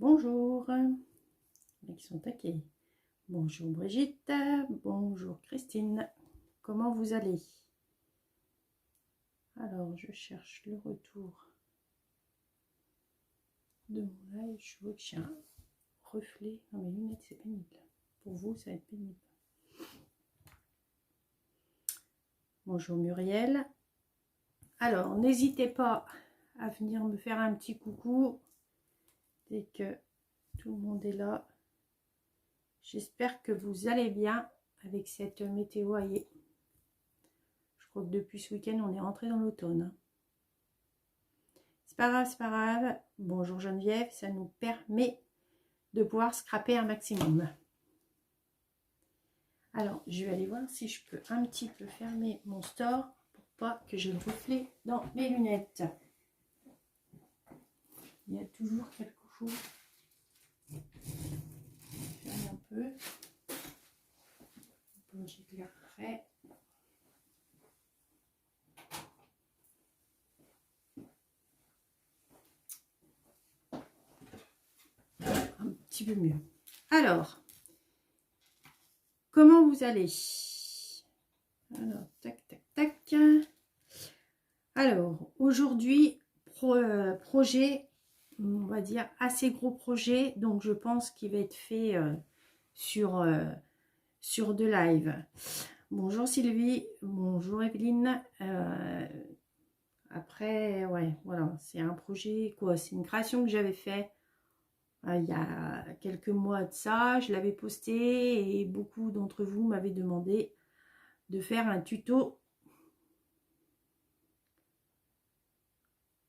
Bonjour, ils sont taqués. Bonjour Brigitte, bonjour Christine, comment vous allez? Alors, je cherche le retour de mon live. Je vois que j'ai un reflet dans mes lunettes, c'est pénible. Pour vous, ça va être pénible. Bonjour Muriel. Alors, n'hésitez pas à venir me faire un petit coucou dès que tout le monde est là. J'espère que vous allez bien avec cette météo aillée. Je crois que depuis ce week-end, on est rentré dans l'automne. C'est pas grave, c'est pas grave. Bonjour Geneviève, ça nous permet de pouvoir scraper un maximum. Alors, je vais aller voir si je peux un petit peu fermer mon store pour pas que j'ai le reflet dans mes lunettes. Il y a toujours quelque chose. Je ferme un peu. Bon, j'éclaire prêt. Un petit peu mieux. Alors, comment vous allez? Alors, tac, tac, tac. Alors, aujourd'hui, projet, on va dire, assez gros projet. Donc, je pense qu'il va être fait sur de live. Bonjour Sylvie, bonjour Evelyne. Après, ouais, voilà, c'est un projet, quoi, c'est une création que j'avais fait il y a quelques mois de ça. Je l'avais posté et beaucoup d'entre vous m'avaient demandé de faire un tuto.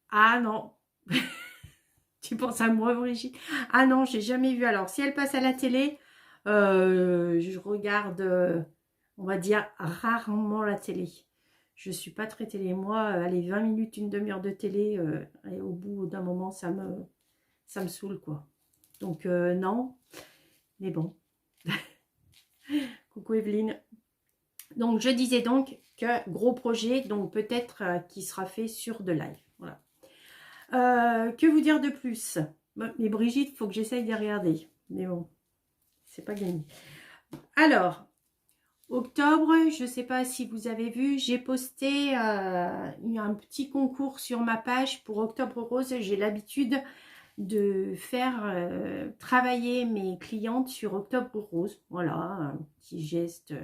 Ah non, tu penses à moi Brigitte? Ah non, j'ai jamais vu. Alors, si elle passe à la télé, je regarde, on va dire, rarement la télé. Je suis pas très télé. Moi, allez, 20 minutes, une demi-heure de télé, et au bout d'un moment, ça me saoule, quoi. Donc, non. Mais bon. Coucou Evelyne. Donc, je disais donc que gros projet, donc peut-être qui sera fait sur de live. Voilà. Que vous dire de plus? Bon, mais Brigitte, il faut que j'essaye de regarder. Mais bon, c'est pas gagné. Alors, octobre, je ne sais pas si vous avez vu, j'ai posté un petit concours sur ma page pour Octobre Rose. J'ai l'habitude de faire travailler mes clientes sur Octobre Rose. Voilà, un petit geste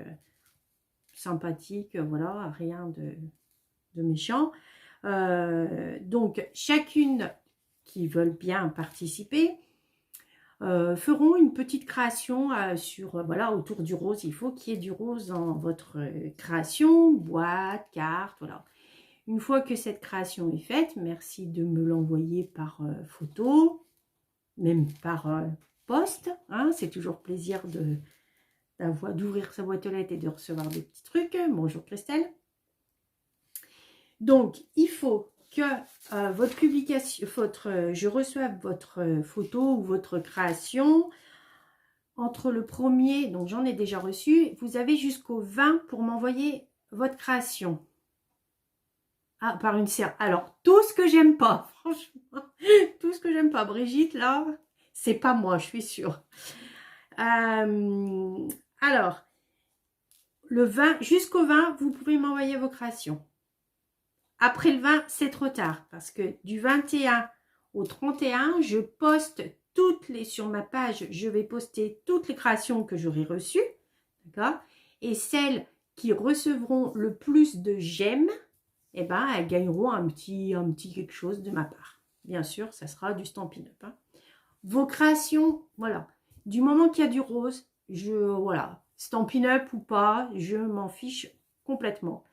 sympathique, voilà, rien de méchant. Donc, chacune qui veulent bien participer feront une petite création sur, voilà, autour du rose. Il faut qu'il y ait du rose dans votre création, boîte, carte, voilà. Une fois que cette création est faite, merci de me l'envoyer par photo, même par poste, hein, c'est toujours plaisir d'ouvrir sa boîte aux lettres et de recevoir des petits trucs. Bonjour Christelle. Donc, il faut que votre publication, je reçoive votre photo ou votre création entre le 1er, donc j'en ai déjà reçu, vous avez jusqu'au 20 pour m'envoyer votre création. Ah, par une serre. Alors, tout ce que j'aime pas, franchement, tout ce que j'aime pas, Brigitte, là, c'est pas moi, je suis sûre. Alors, le 20, jusqu'au 20, vous pouvez m'envoyer vos créations. Après le 20, c'est trop tard, parce que du 21 au 31, je poste sur ma page, je vais poster toutes les créations que j'aurai reçues, d'accord? Et celles qui recevront le plus de j'aime, eh ben, elles gagneront un petit quelque chose de ma part. Bien sûr, ça sera du Stampin' Up. Hein. Vos créations, voilà. Du moment qu'il y a du rose, voilà, Stampin' Up ou pas, je m'en fiche complètement.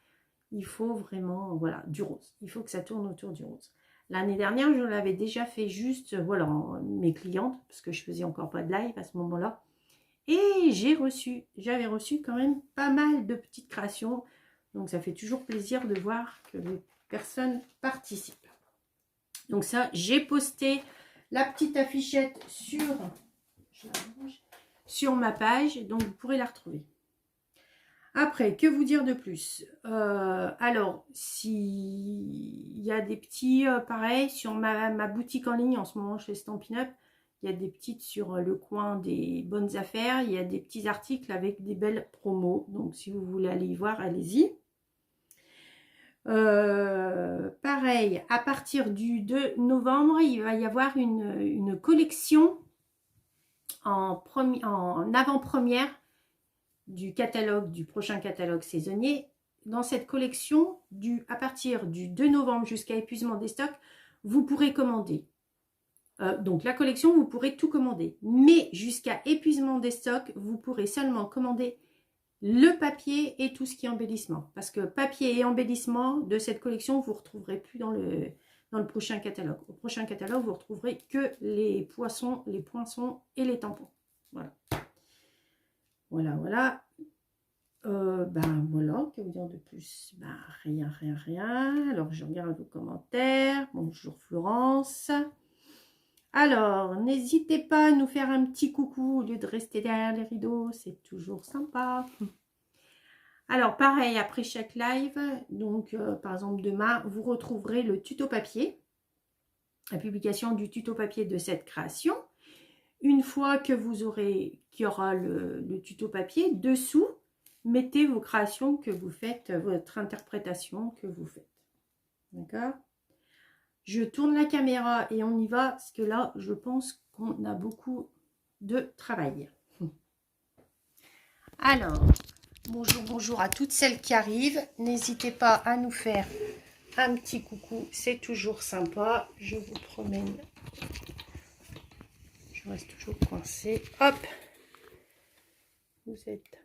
Il faut vraiment, voilà, du rose. Il faut que ça tourne autour du rose. L'année dernière, je l'avais déjà fait juste, voilà, mes clientes, parce que je faisais encore pas de live à ce moment-là. Et j'avais reçu quand même pas mal de petites créations. Donc, ça fait toujours plaisir de voir que les personnes participent. Donc ça, j'ai posté la petite affichette sur ma page. Donc, vous pourrez la retrouver. Après, que vous dire de plus? Alors, s'il y a des petits, pareil, sur ma boutique en ligne, en ce moment, chez Stampin' Up, Il y a des petites sur le coin des bonnes affaires. Il y a des petits articles avec des belles promos. Donc, si vous voulez aller y voir, allez-y. Pareil, à partir du 2 novembre, il va y avoir une collection en avant-première du catalogue, du prochain catalogue saisonnier. Dans cette collection, à partir du 2 novembre jusqu'à épuisement des stocks, vous pourrez commander. Donc la collection, vous pourrez tout commander. Mais jusqu'à épuisement des stocks, vous pourrez seulement commander le papier et tout ce qui est embellissement. Parce que papier et embellissement de cette collection, vous ne retrouverez plus dans le prochain catalogue. Au prochain catalogue, vous retrouverez que les poinçons et les tampons. Voilà. Voilà, voilà. Ben voilà, que vous dire de plus? Ben rien. Alors, je regarde vos commentaires. Bonjour Florence. Alors, n'hésitez pas à nous faire un petit coucou au lieu de rester derrière les rideaux, c'est toujours sympa. Alors, pareil, après chaque live, donc par exemple demain, vous retrouverez le tuto papier, la publication du tuto papier de cette création. Une fois que vous aurez, qu'il y aura le tuto papier, dessous, mettez vos créations que vous faites, votre interprétation que vous faites. D'accord ? Je tourne la caméra et on y va, parce que là, je pense qu'on a beaucoup de travail. Alors, bonjour à toutes celles qui arrivent. N'hésitez pas à nous faire un petit coucou, c'est toujours sympa. Je vous promène. Je reste toujours coincée. Hop, vous êtes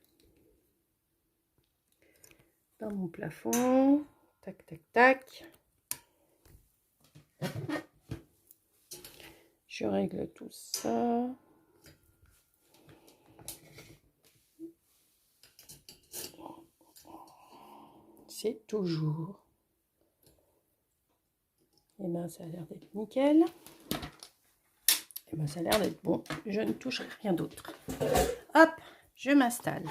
dans mon plafond. Tac, tac, tac. Je règle tout ça. C'est toujours. Et bien, ça a l'air d'être nickel. Et bien, ça a l'air d'être bon. Je ne touche rien d'autre. Hop, je m'installe.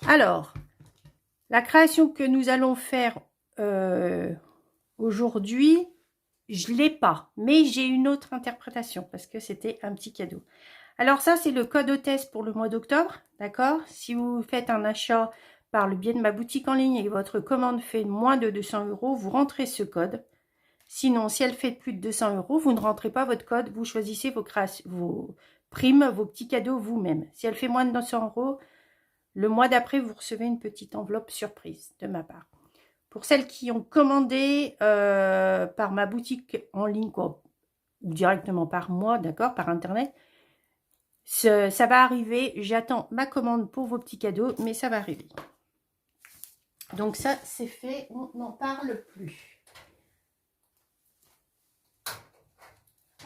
Alors, la création que nous allons faire aujourd'hui, je ne l'ai pas, mais j'ai une autre interprétation parce que c'était un petit cadeau. Alors ça, c'est le code hôtesse pour le mois d'octobre, d'accord? Si vous faites un achat par le biais de ma boutique en ligne et que votre commande fait moins de 200 €, vous rentrez ce code. Sinon, si elle fait plus de 200 €, vous ne rentrez pas votre code, vous choisissez vos primes, vos petits cadeaux vous-même. Si elle fait moins de 200 €, le mois d'après, vous recevez une petite enveloppe surprise de ma part. Pour celles qui ont commandé par ma boutique en ligne, quoi, ou directement par moi, d'accord, par Internet, ça va arriver. J'attends ma commande pour vos petits cadeaux, mais ça va arriver. Donc ça, c'est fait, on n'en parle plus.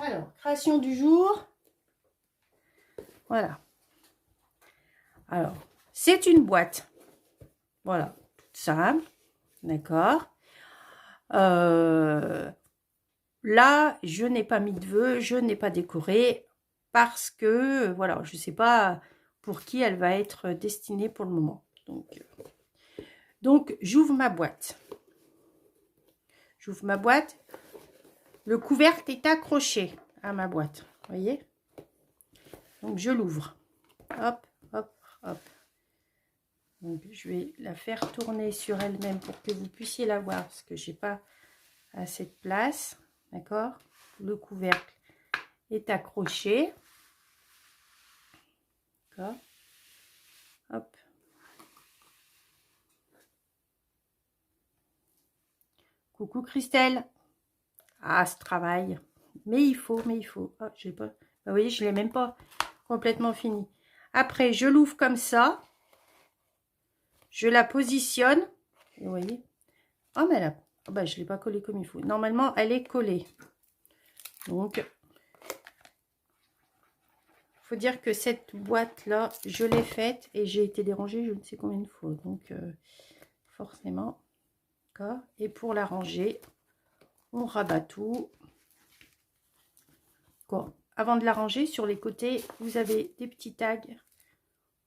Alors, création du jour. Voilà. Alors, c'est une boîte. Voilà, toute simple. D'accord. Là, je n'ai pas mis de vœux, je n'ai pas décoré parce que, voilà, je ne sais pas pour qui elle va être destinée pour le moment. Donc j'ouvre ma boîte. J'ouvre ma boîte. Le couvercle est accroché à ma boîte, vous voyez. Donc je l'ouvre. Hop, hop, hop. Donc, je vais la faire tourner sur elle-même pour que vous puissiez la voir, parce que j'ai pas assez de place. D'accord? Le couvercle est accroché. D'accord? Hop. Coucou Christelle. Ah, ce travail. Mais il faut. Oh, j'ai pas. Vous voyez, je l'ai même pas complètement fini. Après, je l'ouvre comme ça. Je la positionne. Vous voyez? Oh, mais là, oh, bah, je ne l'ai pas collée comme il faut. Normalement, elle est collée. Donc, il faut dire que cette boîte-là, je l'ai faite et j'ai été dérangée je ne sais combien de fois. Donc, forcément. D'accord. Et pour la ranger, on rabat tout. Quoi. Avant de la ranger, sur les côtés, vous avez des petits tags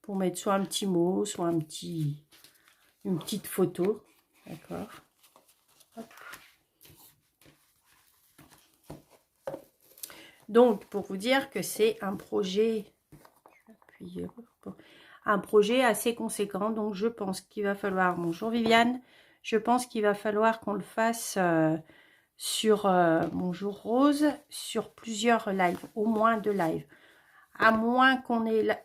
pour mettre soit un petit mot, soit une petite photo. D'accord. Donc, pour vous dire que c'est un projet, assez conséquent. Donc, je pense qu'il va falloir, bonjour Viviane, je pense qu'il va falloir qu'on le fasse sur, bonjour Rose, sur plusieurs lives, au moins 2 lives. À moins qu'on ait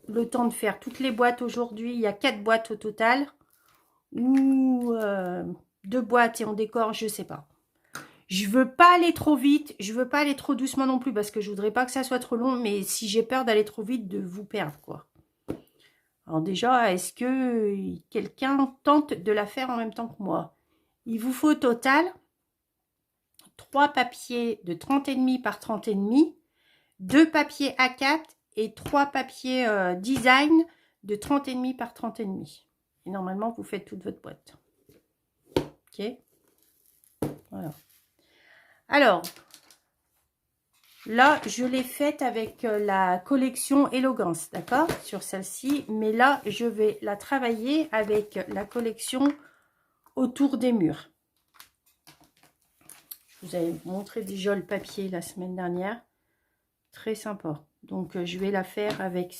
le temps de faire toutes les boîtes aujourd'hui. Il y a 4 boîtes au total. Ou 2 boîtes et on décore, je sais pas. Je veux pas aller trop vite, je veux pas aller trop doucement non plus parce que je voudrais pas que ça soit trop long, mais si j'ai peur d'aller trop vite, de vous perdre, quoi. Alors déjà, est-ce que quelqu'un tente de la faire en même temps que moi? Il vous faut au total 3 papiers de 30,5 par 30,5, 2 papiers A4 et 3 papiers design de 30,5 par 30,5. Et normalement, vous faites toute votre boîte. Ok? Voilà. Alors, là, je l'ai faite avec la collection Elegance, d'accord? Sur celle-ci. Mais là, je vais la travailler avec la collection Autour des murs. Je vous avais montré déjà le papier la semaine dernière. Très sympa. Donc, je vais la faire avec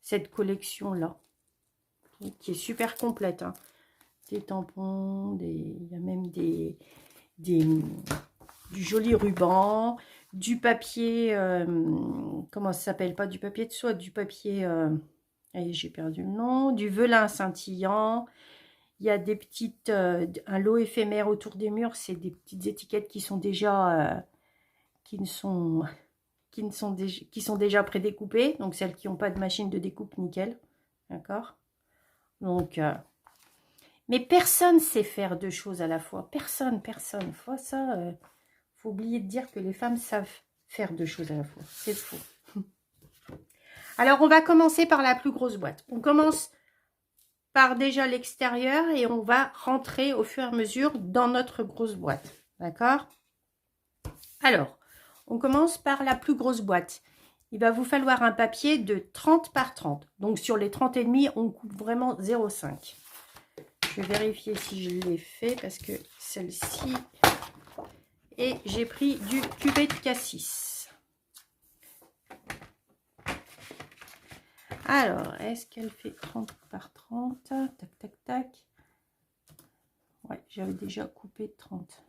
cette collection-là. Qui est super complète. Hein. Des tampons, il y a même du joli ruban, du papier, comment ça s'appelle, pas du papier de soie, du papier, j'ai perdu le nom, du velin scintillant. Il y a des petites, un lot éphémère autour des murs, c'est des petites étiquettes qui sont déjà, qui sont déjà prédécoupées, donc celles qui n'ont pas de machine de découpe, nickel, d'accord. Donc, mais personne sait faire 2 choses à la fois, personne. Faut ça. Faut oublier de dire que les femmes savent faire 2 choses à la fois. C'est faux. Alors, on va commencer par la plus grosse boîte. On commence par déjà l'extérieur et on va rentrer au fur et à mesure dans notre grosse boîte. D'accord? Alors, on commence par la plus grosse boîte. Il va vous falloir un papier de 30 par 30. Donc, sur les 30,5, on coupe vraiment 0,5. Je vais vérifier si je l'ai fait parce que celle-ci... Et j'ai pris du cubet de cassis. Alors, est-ce qu'elle fait 30 par 30? Tac, tac, tac. Ouais, j'avais déjà coupé 30.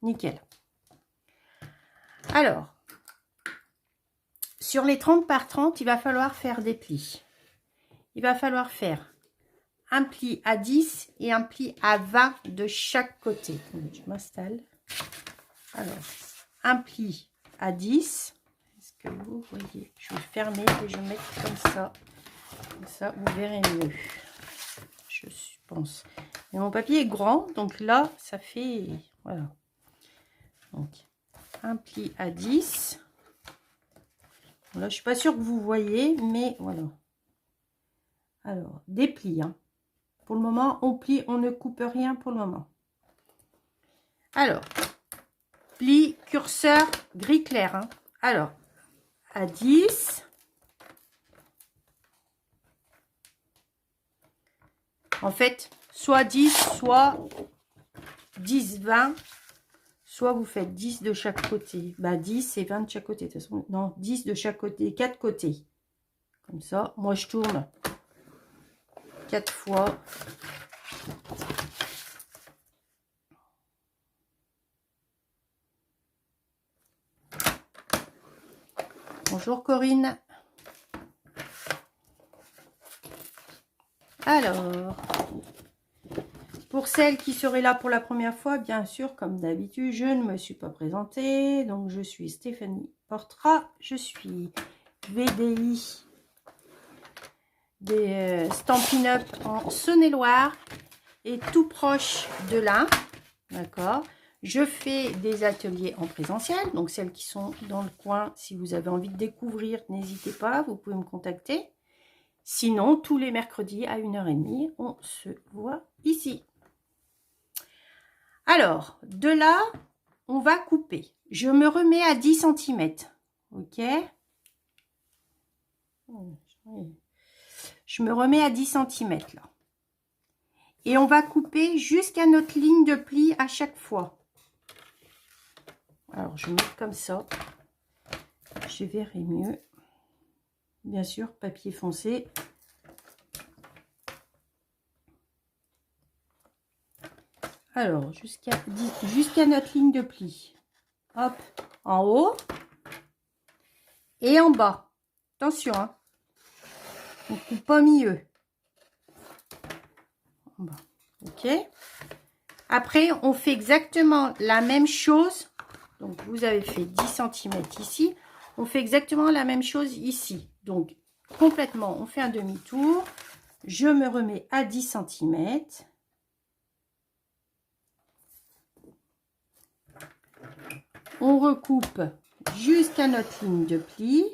Nickel. Alors, sur les 30 par 30, il va falloir faire des plis. Il va falloir faire un pli à 10 et un pli à 20 de chaque côté. Je m'installe. Alors, un pli à 10. Est-ce que vous voyez? Je vais fermer et je vais mettre comme ça. Comme ça, vous verrez mieux. Je pense. Mais mon papier est grand, donc là, ça fait... Voilà. Donc, un pli à 10. Là, je ne suis pas sûre que vous voyez, mais voilà. Alors, des plis. Hein. Pour le moment, on plie, on ne coupe rien pour le moment. Alors, pli, curseur, gris clair. Hein. Alors, à 10. En fait, soit 10, soit 10, 20. Soit vous faites 10 de chaque côté. Bah, 10 et 20 de chaque côté. De toute façon, non, 10 de chaque côté, 4 côtés. Comme ça, moi, je tourne 4 fois. Bonjour Corinne. Alors, pour celles qui seraient là pour la première fois, bien sûr, comme d'habitude, je ne me suis pas présentée. Donc, je suis Stéphanie Portera. Je suis VDI des Stampin' Up en Saône-et-Loire et tout proche de là. D'accord. Je fais des ateliers en présentiel. Donc, celles qui sont dans le coin, si vous avez envie de découvrir, n'hésitez pas, vous pouvez me contacter. Sinon, tous les mercredis à 1h30, on se voit ici. Alors, de là, on va couper. Je me remets à 10 cm. Ok. Je me remets à 10 cm là. Et on va couper jusqu'à notre ligne de pli à chaque fois. Alors, je mets comme ça. je verrai mieux. Bien sûr, papier foncé. Alors, jusqu'à notre ligne de pli. Hop, en haut et en bas. Attention, hein. On coupe pas milieu. En bas. Ok. Après, on fait exactement la même chose. Donc, vous avez fait 10 cm ici. On fait exactement la même chose ici. Donc, complètement, on fait un demi-tour. Je me remets à 10 cm. On recoupe jusqu'à notre ligne de pli.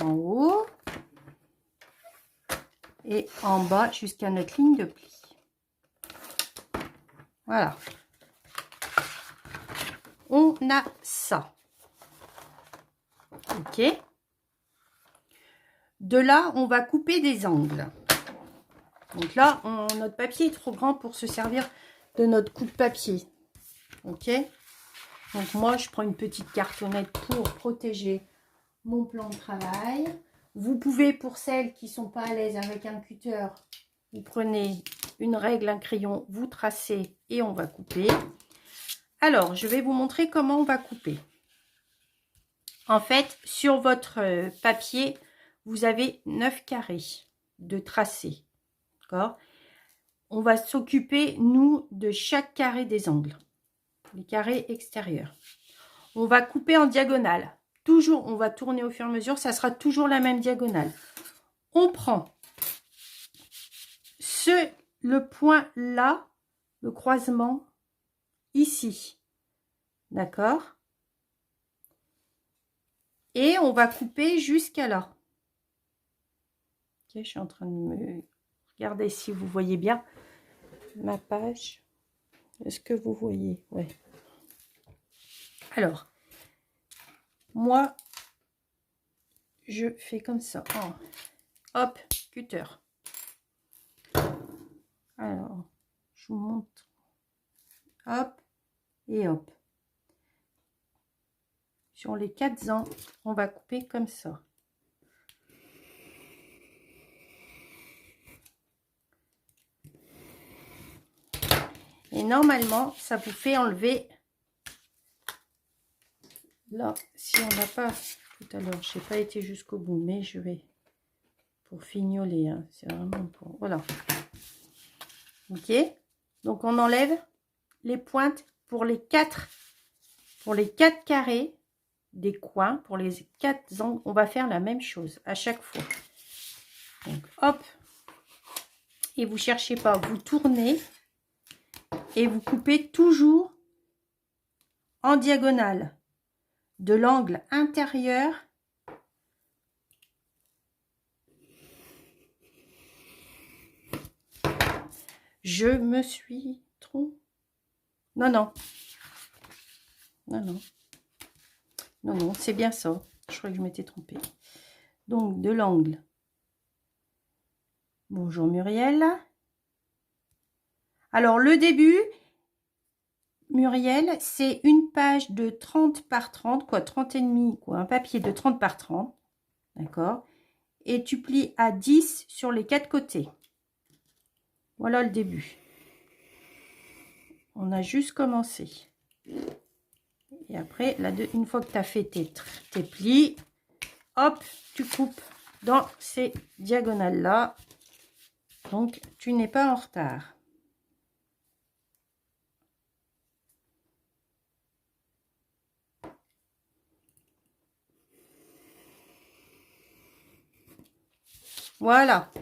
En haut. Et en bas jusqu'à notre ligne de pli. Voilà. On a ça. Ok. De là, on va couper des angles. Donc là, notre papier est trop grand pour se servir de notre coupe-papier. Ok. Donc moi, je prends une petite cartonnette pour protéger mon plan de travail. Vous pouvez, pour celles qui ne sont pas à l'aise avec un cutter, vous prenez une règle, un crayon, vous tracez et on va couper. Alors, je vais vous montrer comment on va couper. En fait, sur votre papier, vous avez 9 carrés de tracé. D'accord? On va s'occuper, nous, de chaque carré des angles. Les carrés extérieurs. On va couper en diagonale. Toujours, on va tourner au fur et à mesure. Ça sera toujours la même diagonale. On prend le point là, le croisement ici. D'accord? Et on va couper jusqu'à là. Ok, je suis en train de me... Regardez si vous voyez bien ma page. Est-ce que vous voyez? Ouais. Alors, moi, je fais comme ça. Oh. Hop, cutter. Alors, je vous montre. Hop et hop. Sur les 4 angles, on va couper comme ça. Et normalement, ça vous fait enlever. Là, si on n'a pas tout à l'heure, je n'ai pas été jusqu'au bout, mais je vais pour fignoler. Hein, c'est vraiment pour. Voilà. Ok. Donc on enlève les pointes pour les 4 carrés des coins, pour les 4 angles. On va faire la même chose à chaque fois. Donc hop. Et vous cherchez pas, vous tournez et vous coupez toujours en diagonale de l'angle intérieur je me suis trompée. Non, non. Non, non. Non, non, c'est bien ça. Je crois que je m'étais trompée. Donc, de l'angle. Bonjour Muriel. Alors, le début, Muriel, c'est une page de 30 par 30, quoi, 30 et demi, quoi, un papier de 30 par 30. D'accord? Et tu plies à 10 sur les 4 côtés. Voilà le début. On a juste commencé. Et après, une fois que tu as fait tes plis, hop, tu coupes dans ces diagonales-là. Donc, tu n'es pas en retard. Voilà.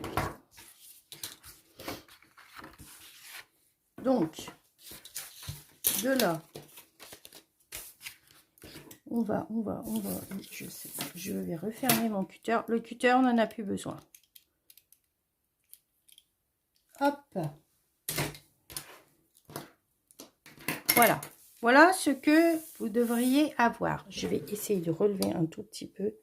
Donc, de là, on va, je vais refermer mon cutter. Le cutter, on n'en a plus besoin. Hop. Voilà. Voilà ce que vous devriez avoir. Je vais essayer de relever un tout petit peu.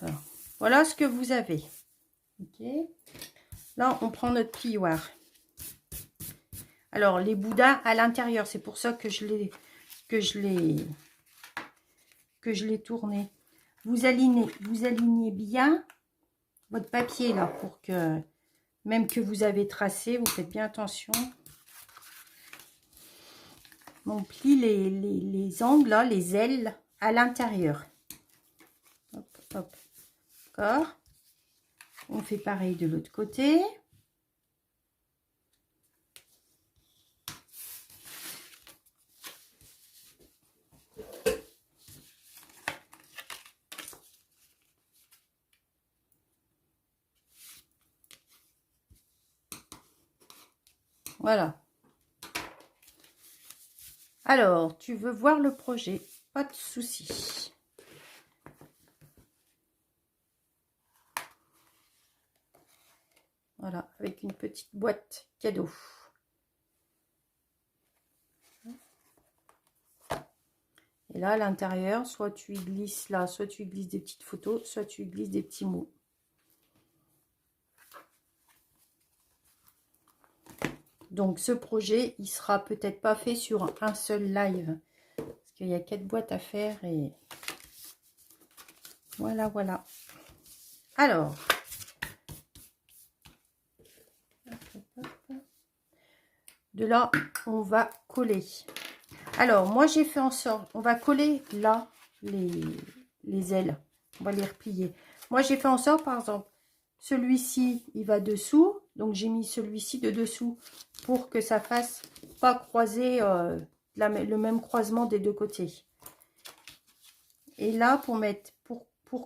Alors, voilà ce que vous avez. Ok. Là, on prend notre plioir. Alors, les boudins à l'intérieur, c'est pour ça que je l'ai tourné. Vous alignez bien votre papier là pour que, même que vous avez tracé, vous faites bien attention. On plie les angles, là, les ailes à l'intérieur. Hop, hop. D'accord. On fait pareil de l'autre côté. Voilà. Alors, tu veux voir le projet? Pas de souci. Voilà, avec une petite boîte cadeau. Et là, à l'intérieur, soit tu y glisses là, soit tu y glisses des petites photos, soit tu y glisses des petits mots. Donc, ce projet, il sera peut-être pas fait sur un seul live. Parce qu'il y a 4 boîtes à faire et... Voilà, voilà. Alors... De là, on va coller. Alors, moi, j'ai fait en sorte... On va coller là, les ailes. On va les replier. Moi, j'ai fait en sorte, par exemple, celui-ci, il va dessous. Donc, j'ai mis celui-ci de dessous pour que ça fasse pas croiser le même croisement des deux côtés. Et là, pour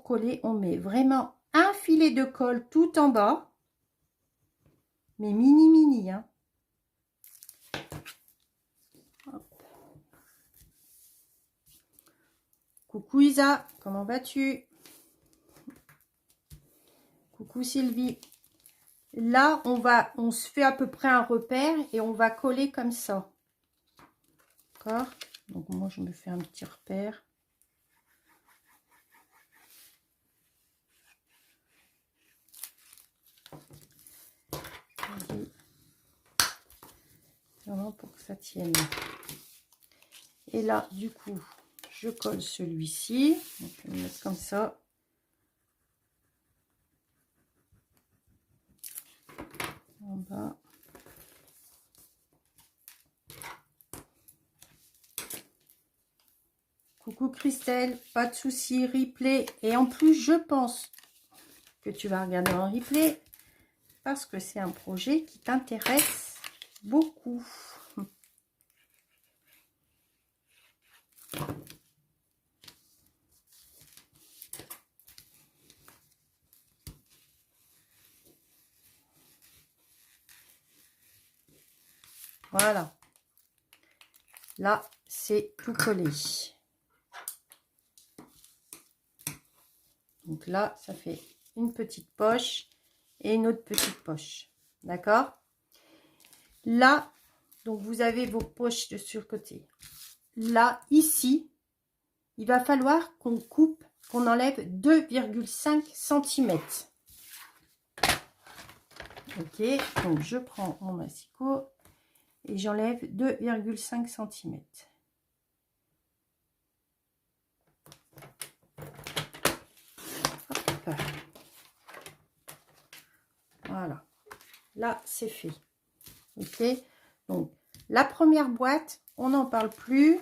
coller, on met vraiment un filet de colle tout en bas. Mais mini, mini, hein. Coucou Isa, comment vas-tu? Coucou Sylvie. Là, on se fait à peu près un repère et on va coller comme ça. D'accord? Donc moi, je me fais un petit repère. Vraiment pour que ça tienne. Et là, du coup, je colle celui-ci. On peut le mettre comme ça. En bas. Coucou Christelle, pas de souci, replay. Et en plus, je pense que tu vas regarder en replay parce que c'est un projet qui t'intéresse beaucoup. Voilà. Là, c'est tout collé. Donc là, ça fait une petite poche et une autre petite poche. D'accord? Là, donc vous avez vos poches de sur le côté. Là, ici, il va falloir qu'on coupe, qu'on enlève 2,5 cm. Ok, donc je prends mon massicot et j'enlève 2,5 cm. Voilà, là c'est fait. Ok, donc la première boîte, on n'en parle plus,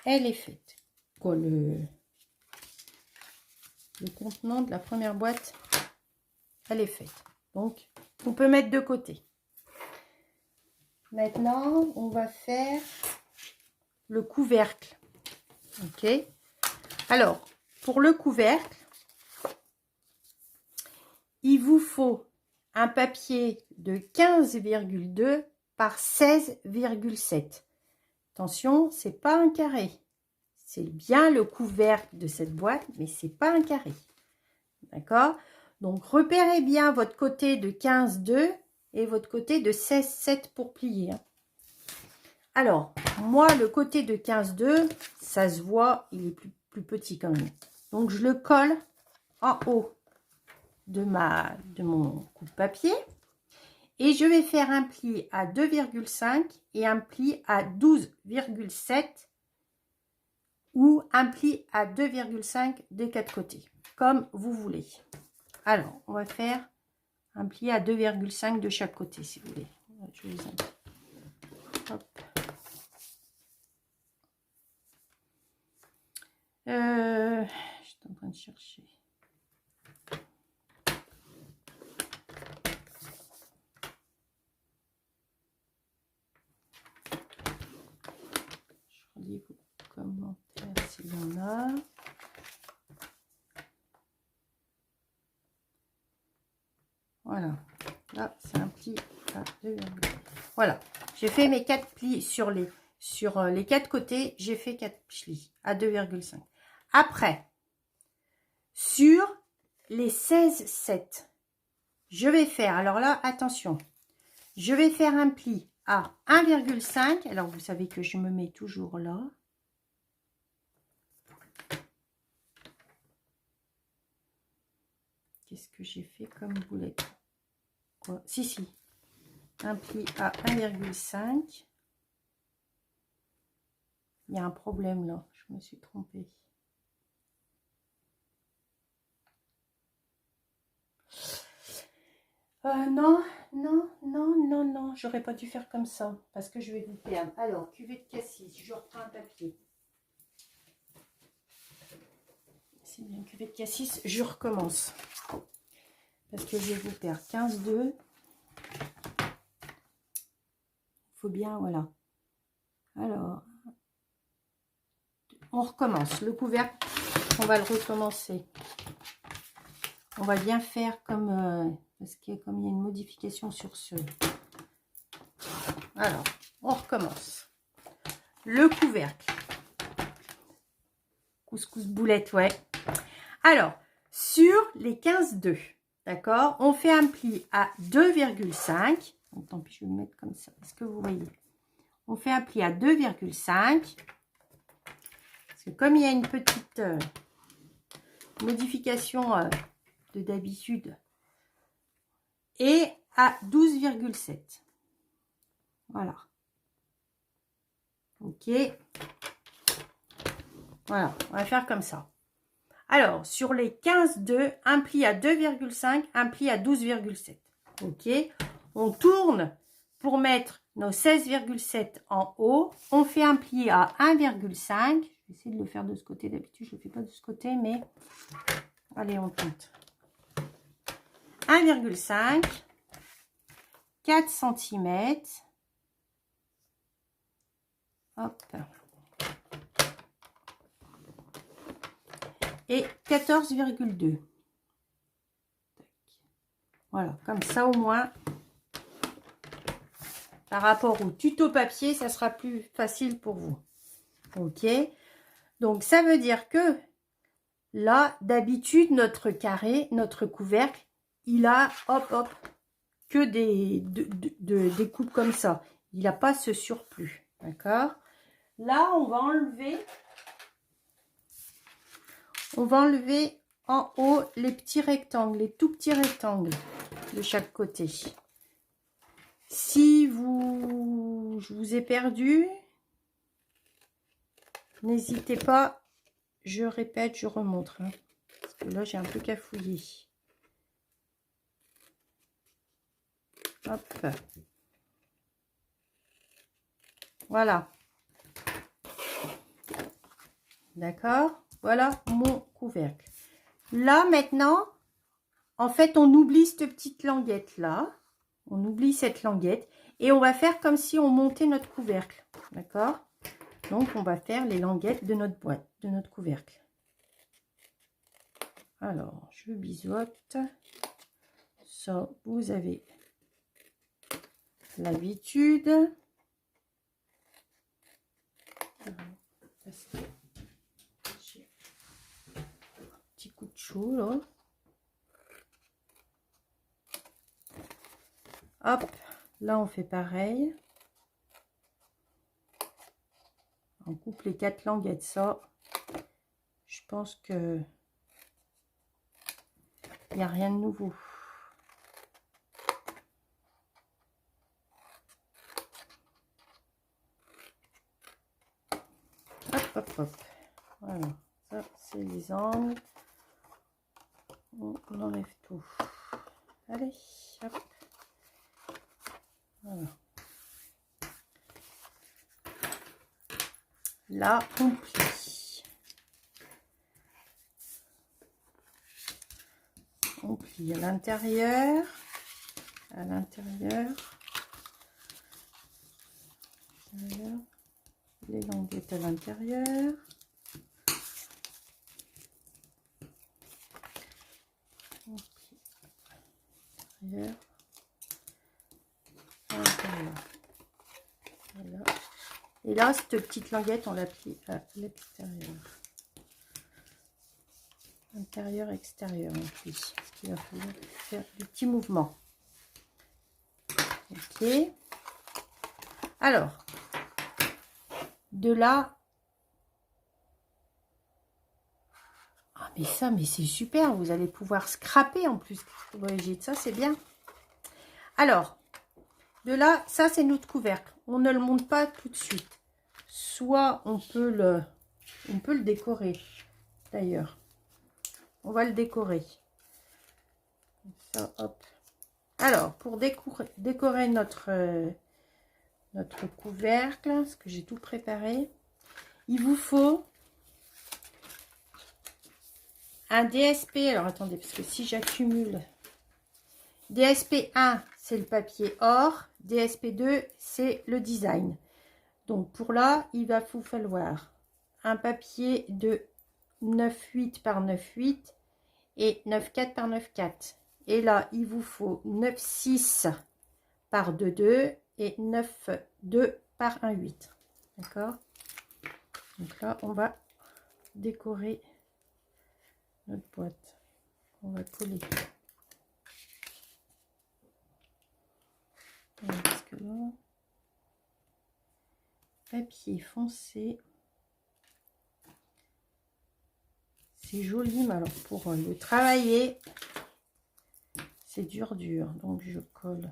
elle est faite. Quoi, le contenant de la première boîte, elle est faite. Donc, on peut mettre de côté. Maintenant, on va faire le couvercle. Ok. Alors, pour le couvercle, il vous faut un papier de 15,2 par 16,7. Attention, c'est pas un carré. C'est bien le couvercle de cette boîte, mais c'est pas un carré. D'accord? Donc, repérez bien votre côté de 15,2 et votre côté de 16,7 pour plier. Alors, moi, le côté de 15,2, ça se voit, il est plus petit quand même. Donc, je le colle en haut de mon coupe-papier. Et je vais faire un pli à 2,5 et un pli à 12,7 ou un pli à 2,5 des 4 côtés, comme vous voulez. Alors, on va faire un pli à 2,5 de chaque côté, si vous voulez. Je vous indique. Hop. Je suis en train de chercher. Je relis vos commentaires s'il y en a. Voilà. Là, c'est un pli à 2,5. Voilà. J'ai fait mes 4 plis sur les 4 côtés. J'ai fait 4 plis à 2,5. Après, sur les 16,7, je vais faire, alors là, attention, je vais faire un pli à 1,5. Alors, vous savez que je me mets toujours là. Qu'est-ce que j'ai fait comme boulette? Quoi? Si. Un pli à 1,5. Il y a un problème là, je me suis trompée. Non, j'aurais pas dû faire comme ça, parce que je vais vous perdre. Alors, cuvée de cassis, je reprends un papier. C'est bien, cuvée de cassis, je recommence. Parce que je vais vous perdre 15,2. Il faut bien, voilà. Alors, on recommence. Le couvercle, on va le recommencer. On va bien faire comme... parce que comme il y a une modification sur ce... Alors, on recommence. Le couvercle. Couscous boulette, ouais. Alors, sur les 15,2, d'accord, on fait un pli à 2,5. Donc, tant pis, je vais le mettre comme ça. Est-ce que vous voyez? On fait un pli à 2,5. Parce que comme il y a une petite modification de d'habitude, et à 12,7. Voilà. Ok. Voilà, on va faire comme ça. Alors, sur les 15,2, un pli à 2,5, un pli à 12,7. Ok. On tourne pour mettre nos 16,7 en haut. On fait un pli à 1,5. Je vais essayer de le faire de ce côté. D'habitude, je ne le fais pas de ce côté, mais... Allez, on compte. 1,5. 4 cm. Hop. Et 14,2. Voilà, comme ça au moins, par rapport au tuto papier, ça sera plus facile pour vous. Ok, donc ça veut dire que là, d'habitude, notre carré, notre couvercle, il a, hop, que des coupes comme ça. Il n'a pas ce surplus, d'accord? Là, on va enlever en haut les petits rectangles, les tout petits rectangles de chaque côté. Si je vous ai perdu, n'hésitez pas, je répète, je remontre. Hein, parce que là, j'ai un peu cafouillé. Hop. Voilà. D'accord? Voilà mon couvercle. Là, maintenant, en fait, on oublie cette petite languette là. On oublie cette languette. Et on va faire comme si on montait notre couvercle. D'accord? Donc, on va faire les languettes de notre boîte, de notre couvercle. Alors, je biseaute. Ça, vous avez l'habitude. Petit coup de chaud, là. Hop, là, on fait pareil. On coupe les 4 languettes, ça. Je pense que il n'y a rien de nouveau. hop, hop. Voilà, ça c'est les angles. On enlève tout. Allez, hop. Voilà. Là, on plie. On plie à l'intérieur. À l'intérieur. Les languettes à l'intérieur. On plie à l'intérieur. À l'intérieur. Voilà. Et là, cette petite languette, on la plie à l'extérieur. Intérieur, extérieur, on plie. Parce qu'il va falloir faire des petits mouvements. Ok. Alors, de là... Ah, mais c'est super. Vous allez pouvoir scraper en plus. Brigitte, ça, c'est bien. Alors, de là, ça, c'est notre couvercle. On ne le monte pas tout de suite. Soit on peut le décorer, d'ailleurs. On va le décorer. Ça, hop. Alors, pour décorer notre couvercle, ce que j'ai tout préparé, il vous faut un DSP. Alors, attendez, parce que si j'accumule... DSP 1, c'est le papier or. DSP 2, c'est le design. Donc, pour là, il va vous falloir un papier de 9,8 par 9,8 et 9,4 par 9,4. Et là, il vous faut 9,6 par 2,2 et 9,2 par 1,8. D'accord? Donc là, on va décorer notre boîte. On va coller. Parce que là, papier foncé. C'est joli, mais alors pour le travailler, c'est dur. Donc je colle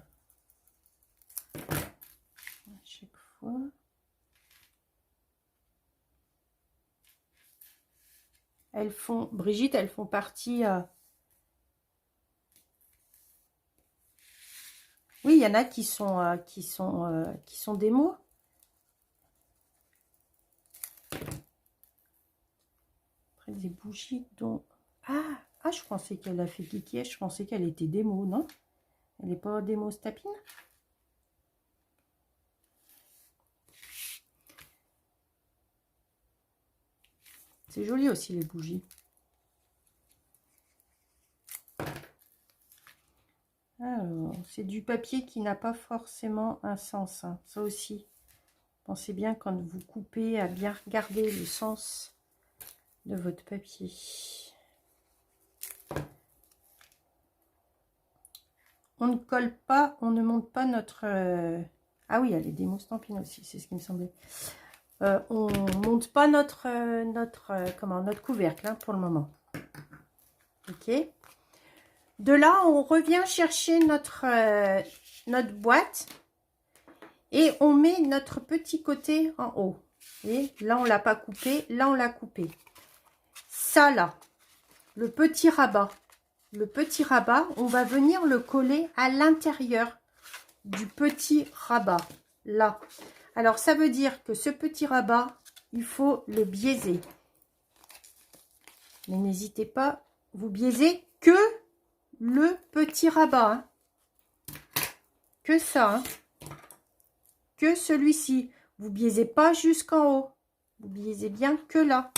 à chaque fois. Elles font, Brigitte, elles font partie... Oui, il y en a qui sont démo. Après, des bougies dont... Ah, je pensais qu'elle a fait Kiki, je pensais qu'elle était démo, non? Elle n'est pas démo Stapine? C'est joli aussi, les bougies. Alors, c'est du papier qui n'a pas forcément un sens, hein. Ça aussi, pensez bien quand vous coupez à bien regarder le sens de votre papier. On ne colle pas, on ne monte pas notre... Ah oui, il y a les démos Stampin' aussi, c'est ce qui me semblait. On monte pas notre couvercle, hein, pour le moment. Ok. De là, on revient chercher notre boîte et on met notre petit côté en haut. Et là, on l'a pas coupé, là, on l'a coupé. Ça, là, le petit rabat, on va venir le coller à l'intérieur du petit rabat, là. Alors, ça veut dire que ce petit rabat, il faut le biaiser. Mais n'hésitez pas, vous biaisez que le petit rabat, hein. Que ça, hein. Que celui-ci. Vous biaisez pas jusqu'en haut. Vous biaisez bien que là.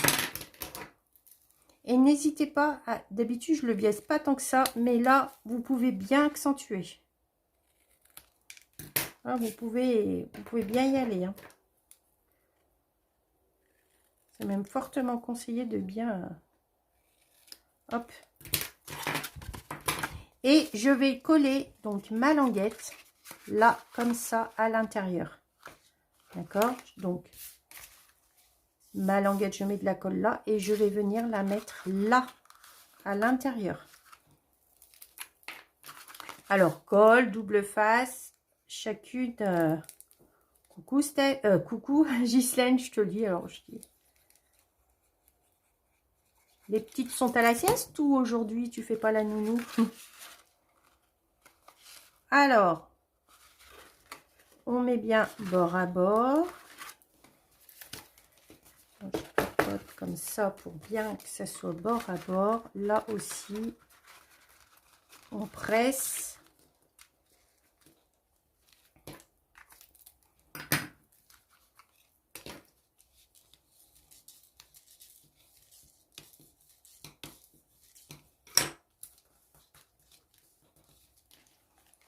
Et n'hésitez pas, d'habitude je le biaise pas tant que ça, mais là, vous pouvez bien accentuer. Ah, vous pouvez bien y aller, hein. C'est même fortement conseillé de bien... hop. Et je vais coller donc ma languette là, comme ça, à l'intérieur. D'accord? Donc, ma languette, je mets de la colle là et je vais venir la mettre là, à l'intérieur. Alors, colle, double face, chacune... coucou, coucou, Ghislaine, je te dis, alors je dis... Les petites sont à la sieste ou aujourd'hui tu fais pas la nounou? Alors, on met bien bord à bord. Donc, je tapote comme ça pour bien que ça soit bord à bord. Là aussi, on presse.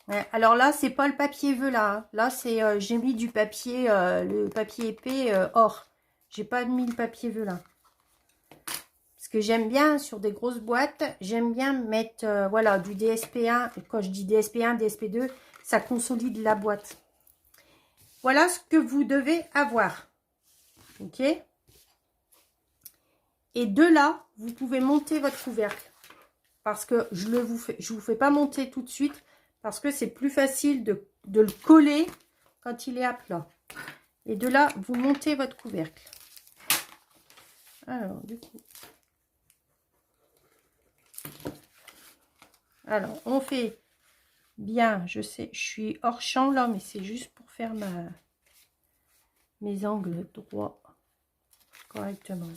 Ouais, alors là, c'est pas le papier Vela. Hein. Là, c'est j'ai mis du papier, le papier épais or. J'ai pas mis le papier Vela. Parce que j'aime bien, sur des grosses boîtes, j'aime bien mettre voilà, du DSP1. Quand je dis DSP1, DSP2, ça consolide la boîte. Voilà ce que vous devez avoir. Ok? Et de là, vous pouvez monter votre couvercle. Parce que je vous fais pas monter tout de suite. Parce que c'est plus facile de le coller quand il est à plat. Et de là, vous montez votre couvercle. Alors, du coup. Alors, on fait bien. Je sais, je suis hors champ là, mais c'est juste pour faire mes angles droits correctement.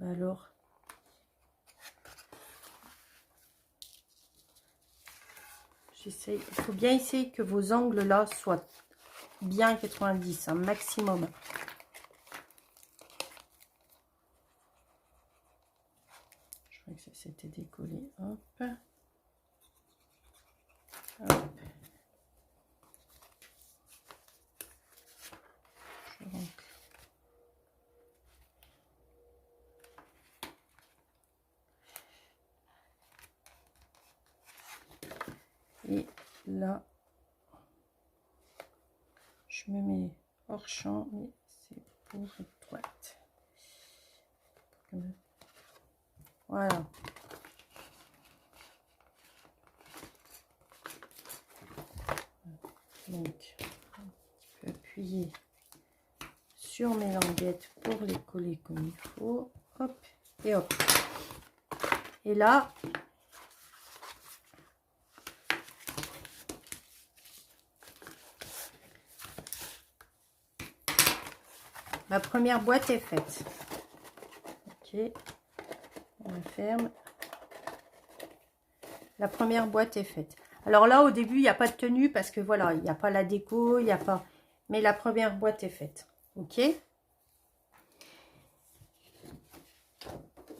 Alors, j'essaie. Il faut bien essayer que vos angles là soient bien 90, un maximum. Je crois que ça s'était décollé. Hop. Hop. Je rentre. Et là, je me mets hors champ, mais c'est pour être droite. Voilà. Donc, je peux appuyer sur mes languettes pour les coller comme il faut. Hop, et hop. Et là, ma première boîte est faite. Ok, on la ferme. La première boîte est faite. Alors là, au début, il n'y a pas de tenue parce que voilà, il n'y a pas la déco, il n'y a pas... Mais la première boîte est faite. Ok.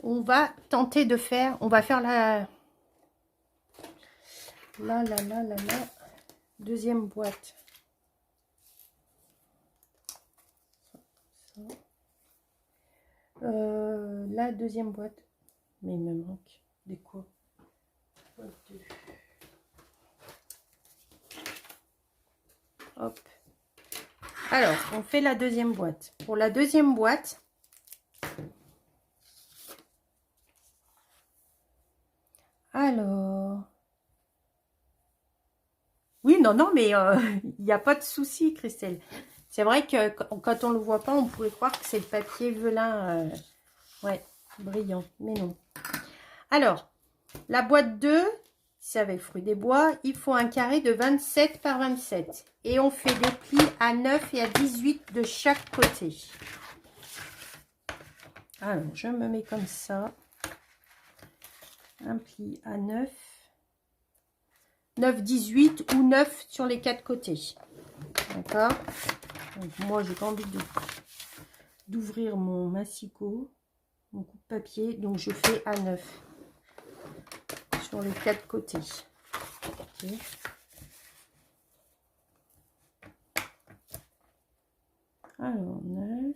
On va tenter de faire... On va faire la deuxième boîte. La deuxième boîte. Mais il me manque des quoi? Hop. Alors, on fait la deuxième boîte. Pour la deuxième boîte, alors... Oui, non, mais il n'y a pas de souci, Christelle. C'est vrai que quand on ne le voit pas, on pourrait croire que c'est le papier velin. Ouais, brillant. Mais non. Alors, la boîte 2, c'est avec fruits des bois. Il faut un carré de 27 par 27. Et on fait des plis à 9 et à 18 de chaque côté. Alors, je me mets comme ça. Un pli à 9. 9, 18 ou 9 sur les 4 côtés. D'accord? Donc, moi, j'ai pas envie d'ouvrir mon massicot, mon coupe-papier. Donc, je fais à 9 sur les 4 côtés. Okay. Alors, 9.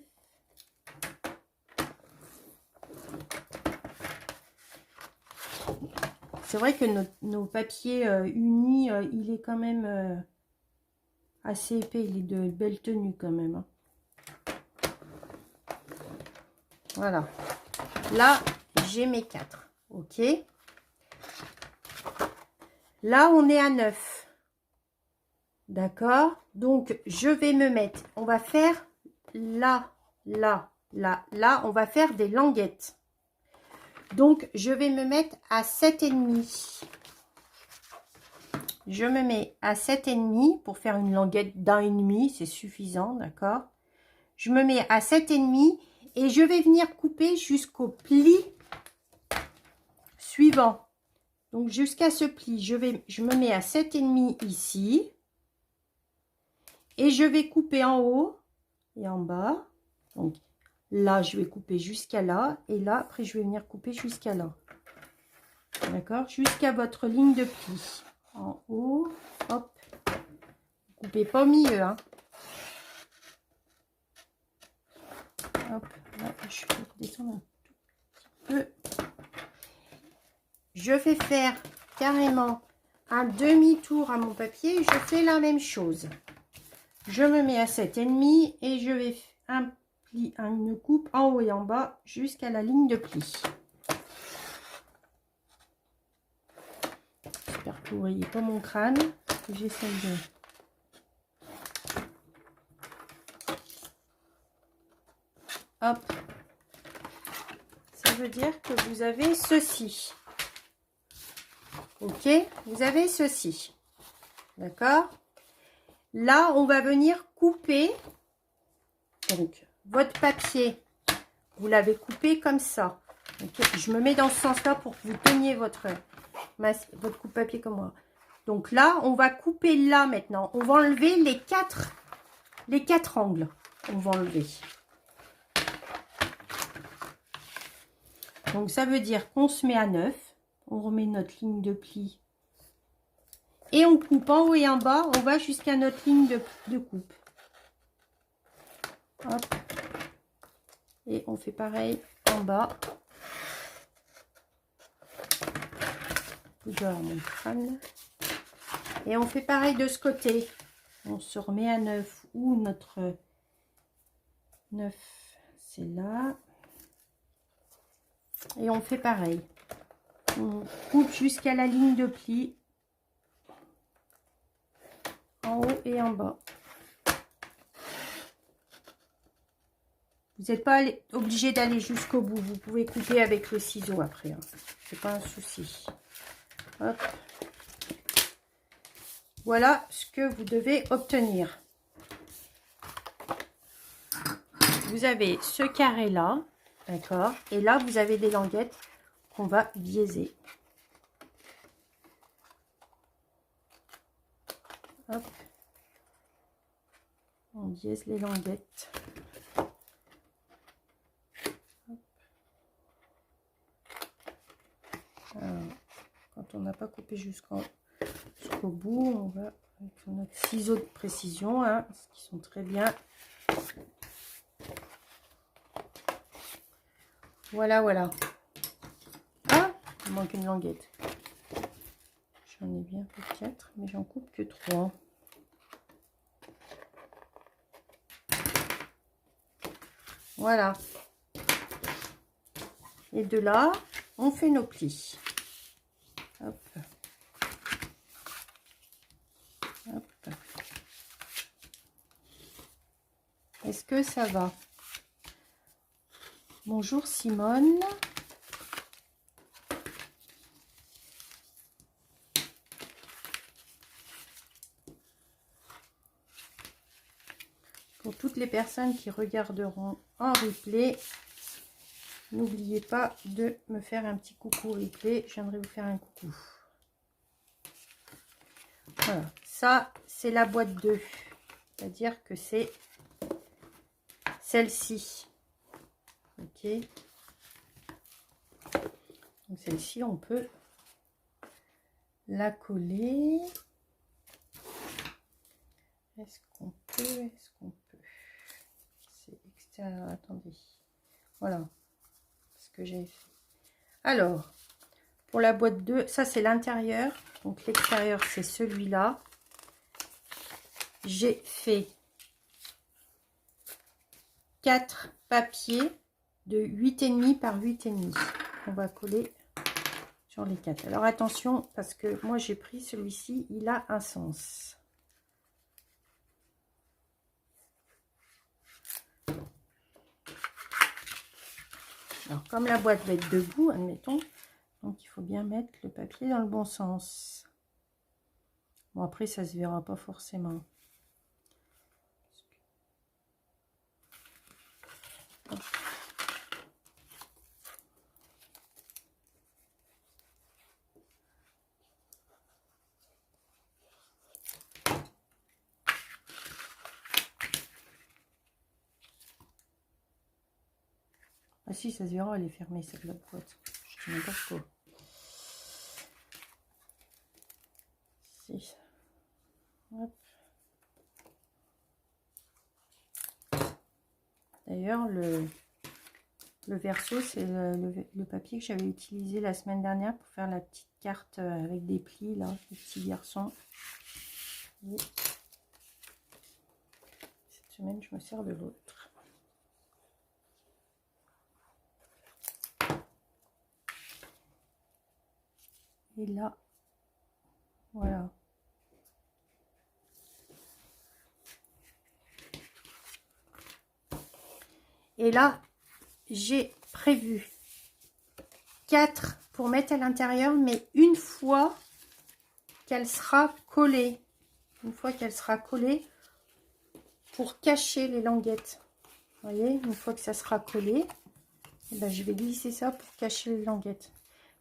C'est vrai que nos papiers unis, il est quand même assez épais, il est de belle tenue quand même. Hein. Voilà. Là, j'ai mes 4. Ok. Là, on est à 9. D'accord. Donc, je vais me mettre, on va faire là, là, là, là, on va faire des languettes. Donc, je vais me mettre à 7,5. Je me mets à 7,5 pour faire une languette d'1,5, c'est suffisant, d'accord. Je me mets à 7,5 et je vais venir couper jusqu'au pli suivant. Donc, jusqu'à ce pli, je me mets à 7,5 ici. Et je vais couper en haut et en bas. Donc, là, je vais couper jusqu'à là. Et là, après, je vais venir couper jusqu'à là. D'accord? Jusqu'à votre ligne de pli. En haut, hop. Coupez pas au milieu, hein. Hop, là, je peux descendre un tout petit peu. Je vais faire carrément un demi-tour à mon papier. Je fais la même chose. Je me mets à 7,5 et je vais une coupe en haut et en bas jusqu'à la ligne de pli. J'espère que vous ne voyez pas mon crâne. J'essaie de... Hop. Ça veut dire que vous avez ceci. Ok, vous avez ceci. D'accord? Là, on va venir couper. Donc, votre papier, vous l'avez coupé comme ça. Okay. Je me mets dans ce sens-là pour que vous teniez votre coupe-papier comme moi. Donc là, on va couper là maintenant. On va enlever les quatre angles. On va enlever. Donc ça veut dire qu'on se met à 9. On remet notre ligne de pli. Et on coupe en haut et en bas. On va jusqu'à notre ligne de coupe. Hop. Et on fait pareil en bas. Mon crâne. Et on fait pareil de ce côté. On se remet à 9 ou notre 9, c'est là. Et on fait pareil. On coupe jusqu'à la ligne de pli. En haut et en bas. Vous n'êtes pas obligé d'aller jusqu'au bout. Vous pouvez couper avec le ciseau après. Hein. C'est pas un souci. Hop. Voilà ce que vous devez obtenir. Vous avez ce carré là, d'accord? Et là, vous avez des languettes qu'on va biaiser. Hop. On biaise les languettes. Hop. Alors, quand on n'a pas coupé jusqu'au bout, on va avec notre ciseau de précision, hein, qui sont très bien. Voilà, voilà. Ah, il manque une languette. J'en ai bien fait 4, mais j'en coupe que 3. Voilà. Et de là, on fait nos plis. Hop. Hop. Est-ce que ça va? Bonjour Simone. Pour toutes les personnes qui regarderont en replay, n'oubliez pas de me faire un petit coucou replay. Je viendrai vous faire un coucou. Voilà, ça c'est la boîte 2. C'est-à-dire que c'est celle-ci. Ok. Donc celle-ci, on peut la coller. Est-ce qu'on peut? Est-ce qu'on peut? C'est extérieur. Attendez. Voilà ce que j'ai fait. Alors, pour la boîte 2, ça c'est l'intérieur. Donc l'extérieur, c'est celui-là. j'ai fait 4 papiers de 8,5 par 8,5. On va coller sur les 4. Alors attention, parce que moi j'ai pris celui-ci, il a un sens. Alors comme la boîte va être debout, admettons, donc il faut bien mettre le papier dans le bon sens. Bon, après ça se verra pas forcément. Ah si, ça se verra, elle est fermée, cette la boîte. Je sais même pas quoi. Si. Hop. D'ailleurs, le verso, c'est le papier que j'avais utilisé la semaine dernière pour faire la petite carte avec des plis, là, le petit garçon. Et cette semaine, je me sers de l'autre. Et là, voilà. Et là, j'ai prévu 4 pour mettre à l'intérieur, mais une fois qu'elle sera collée. Une fois qu'elle sera collée, pour cacher les languettes. Vous voyez, une fois que ça sera collé, eh ben, je vais glisser ça pour cacher les languettes.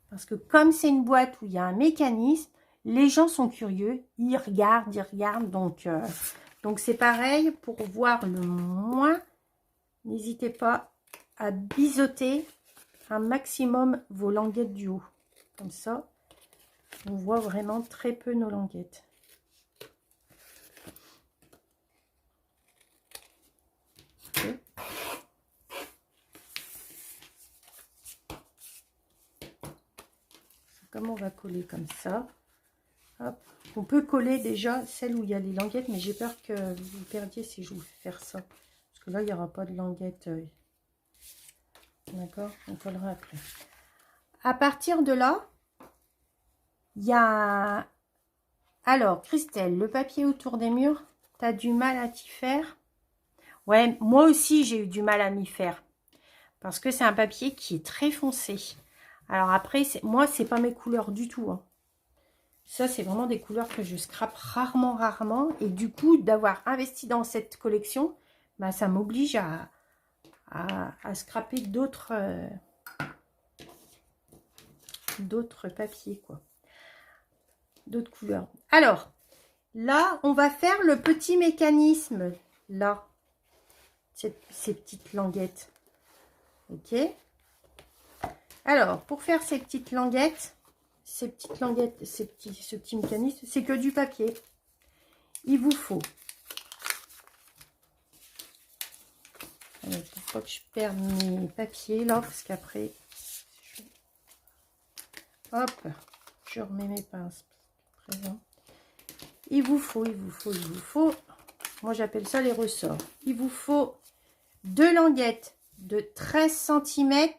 Parce que comme c'est une boîte où il y a un mécanisme, les gens sont curieux, ils regardent. Donc c'est pareil, pour voir le moins, n'hésitez pas à biseauter un maximum vos languettes du haut. Comme ça, on voit vraiment très peu nos languettes. Okay. Comme on va coller comme ça. Hop. On peut coller déjà celle où il y a les languettes, mais j'ai peur que vous perdiez si je vous fais faire ça. Parce que là, il n'y aura pas de languettes. D'accord? On collera après. À partir de là, il y a... Alors, Christelle, le papier autour des murs, tu as du mal à t'y faire? Ouais, moi aussi, j'ai eu du mal à m'y faire. Parce que c'est un papier qui est très foncé. Alors après, moi, c'est pas mes couleurs du tout. Hein. Ça, c'est vraiment des couleurs que je scrape rarement. Et du coup, d'avoir investi dans cette collection, bah, ça m'oblige à scraper d'autres papiers, quoi. D'autres couleurs. Alors, là, on va faire le petit mécanisme, là. Ces petites languettes. Ok. Alors, pour faire ces petites languettes, ce petit mécanisme, c'est que du papier. Il vous faut... Alors, pour pas que je perde mes papiers, là, parce qu'après... Hop, je remets mes pinces. Présent. Il vous faut... Moi, j'appelle ça les ressorts. Il vous faut 2 languettes de 13 cm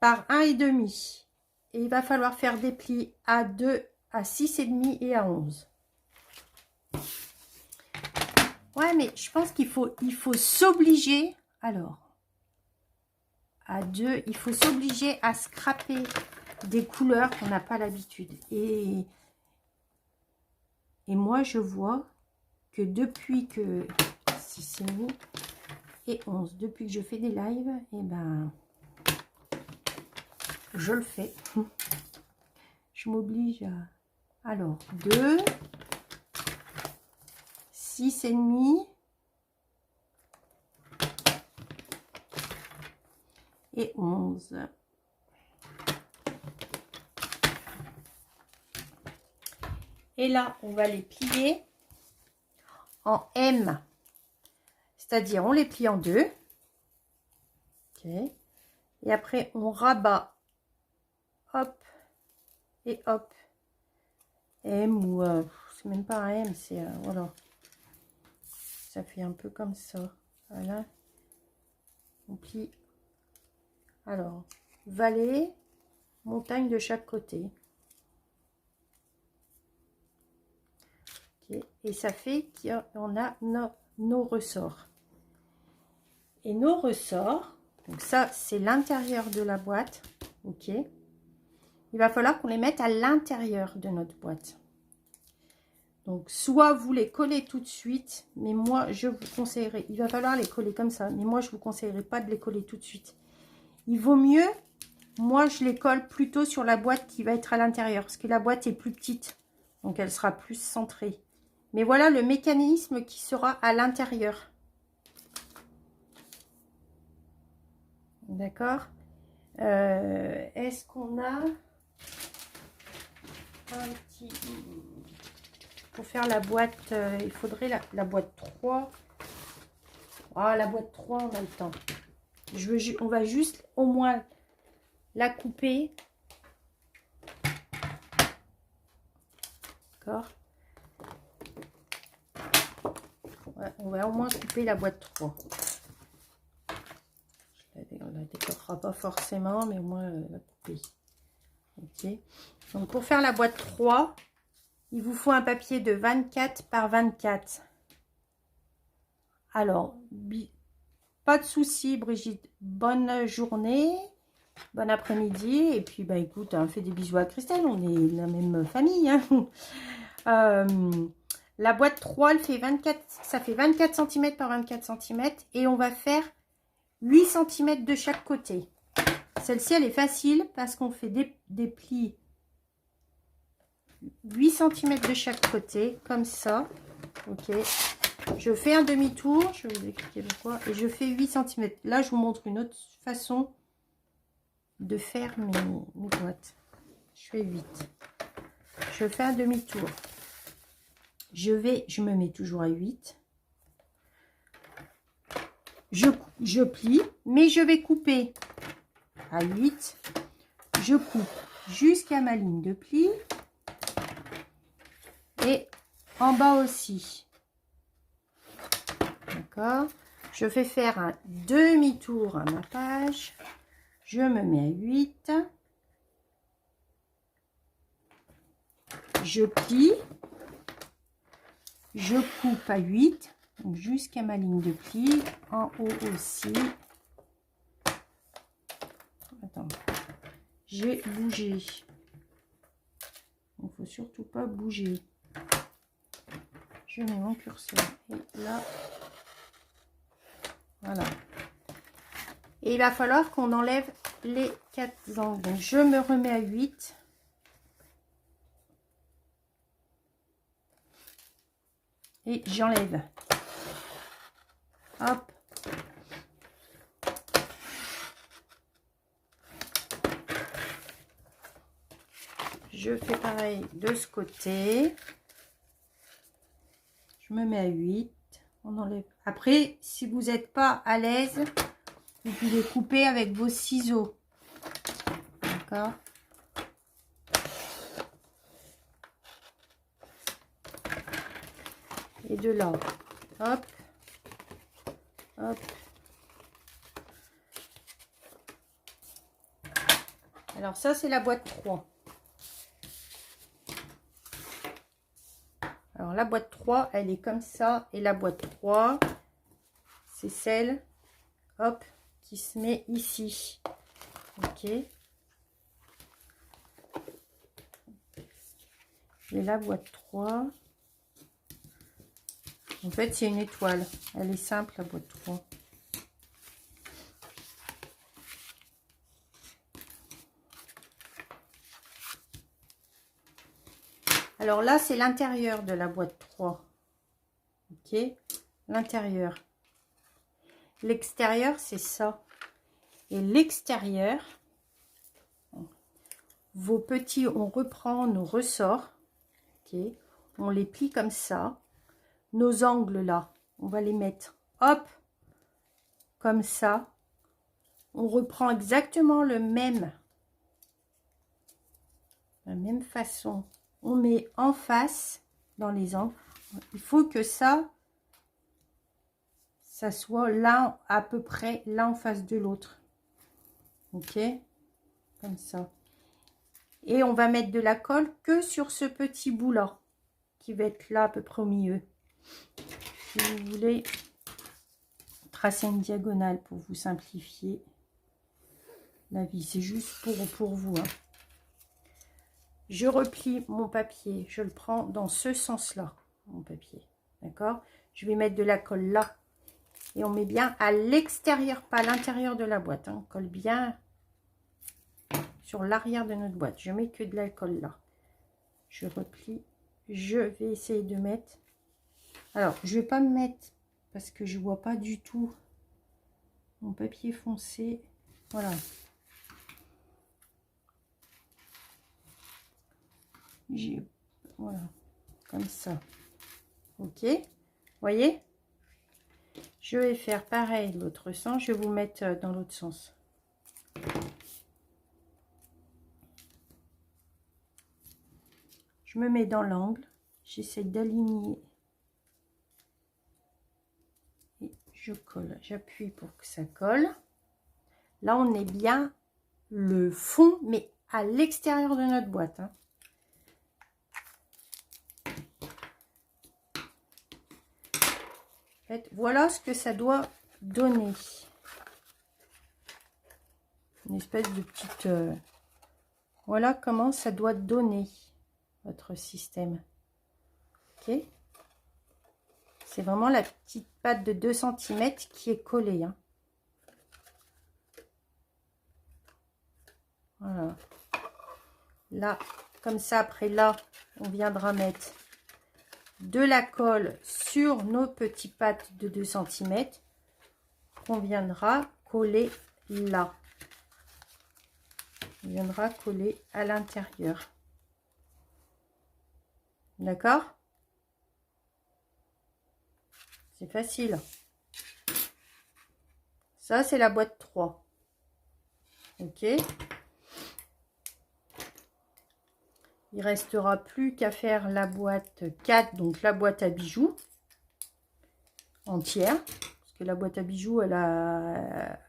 par 1,5. Et il va falloir faire des plis à 2, à 6,5 et à 11. Ouais, mais je pense qu'il faut s'obliger. Alors, à 2, il faut s'obliger à scraper des couleurs qu'on n'a pas l'habitude. Et moi, je vois que depuis que 6,5 et 11, depuis que je fais des lives, et ben, je le fais. Je m'oblige à... Alors, 2, 6,5 et 11. Et là, on va les plier en M. C'est-à-dire, on les plie en 2. Ok. Et après, on rabat. Hop. Et hop. M ou... c'est même pas un M, c'est voilà. Ça fait un peu comme ça. Voilà. On plie. Alors, vallée, montagne de chaque côté. Okay. Et ça fait qu'on a nos ressorts. Et nos ressorts, donc ça, c'est l'intérieur de la boîte. Ok. Il va falloir qu'on les mette à l'intérieur de notre boîte. Donc, soit vous les collez tout de suite, mais moi, je vous conseillerais, il va falloir les coller comme ça, mais moi, je vous conseillerais pas de les coller tout de suite. Il vaut mieux, moi, je les colle plutôt sur la boîte qui va être à l'intérieur, parce que la boîte est plus petite, donc elle sera plus centrée. Mais voilà le mécanisme qui sera à l'intérieur. D'accord. Est-ce qu'on a un petit... Pour faire la boîte, il faudrait la boîte 3. Ah, la boîte 3, on a le temps. On va juste au moins la couper. D'accord. Ouais, on va au moins couper la boîte 3. On la décorera pas forcément, mais au moins la couper. Ok. Donc, pour faire la boîte 3, il vous faut un papier de 24 par 24. Alors, pas de souci, Brigitte. Bonne journée, bon après-midi. Et puis, bah écoute, fais des bisous à Christelle. On est la même famille. Hein. La boîte 3, elle fait 24, ça fait 24 cm par 24 cm. Et on va faire 8 cm de chaque côté. Celle-ci, elle est facile parce qu'on fait des plis 8 cm de chaque côté, comme ça. Ok. Je fais un demi-tour, je vais vous expliquer pourquoi, et je fais 8 cm. Là, je vous montre une autre façon de faire mes boîtes. Je fais 8. Je fais un demi-tour. Je me mets toujours à 8. Je plie, mais je vais couper à 8. Je coupe jusqu'à ma ligne de pli. Et en bas aussi. D'accord. Je fais faire un demi-tour à ma page. Je me mets à 8. Je plie. Je coupe à 8. Jusqu'à ma ligne de pli. En haut aussi. Attends. J'ai bougé. Il ne faut surtout pas bouger. Je mets mon curseur. Et là. Voilà. Et il va falloir qu'on enlève les 4 angles. Donc, je me remets à 8. Et j'enlève. Hop. Je fais pareil de ce côté. Je me mets à 8. On enlève. Après, si vous n'êtes pas à l'aise, vous pouvez couper avec vos ciseaux. D'accord. Et de là, hop, hop. Alors ça, c'est la boîte 3. Alors la boîte 3, elle est comme ça. Et la boîte 3, c'est celle, hop, qui se met ici. Ok. Et la boîte 3, en fait, c'est une étoile. Elle est simple, la boîte 3. Alors là, c'est l'intérieur de la boîte 3. Ok. L'intérieur. L'extérieur, c'est ça. Et l'extérieur, vos petits, on reprend nos ressorts. Ok. On les plie comme ça. Nos angles là, on va les mettre, hop, comme ça. On reprend exactement la même façon. On met en face, dans les angles. Il faut que ça soit là, à peu près là en face de l'autre. Ok, comme ça. Et on va mettre de la colle que sur ce petit bout là, qui va être là à peu près au milieu. Si vous voulez tracer une diagonale pour vous simplifier la vie, c'est juste pour vous. Hein. Je replie mon papier, je le prends dans ce sens-là, mon papier. D'accord? Je vais mettre de la colle là. Et on met bien à l'extérieur, pas à l'intérieur de la boîte. Hein. On colle bien sur l'arrière de notre boîte. Je mets que de la colle là. Je replie. Je vais essayer de mettre. Alors, je vais pas me mettre parce que je vois pas du tout mon papier foncé. Voilà. Voilà. Comme ça. Ok. Voyez? Je vais faire pareil l'autre sens. Je vais vous mettre dans l'autre sens. Je me mets dans l'angle. J'essaie d'aligner. Et je colle. J'appuie pour que ça colle. Là, on est bien le fond, mais à l'extérieur de notre boîte. Hein. En fait, voilà ce que ça doit donner. Une espèce de petite... voilà comment ça doit donner votre système. Ok. C'est vraiment la petite patte de 2 cm qui est collée. Hein. Voilà. Là, comme ça, après là, on viendra mettre de la colle sur nos petits pattes de 2 cm qu'on viendra coller là. On viendra coller à l'intérieur. D'accord? C'est facile. Ça, c'est la boîte 3. Ok. Il restera plus qu'à faire la boîte 4, donc la boîte à bijoux entière. Parce que la boîte à bijoux, elle a...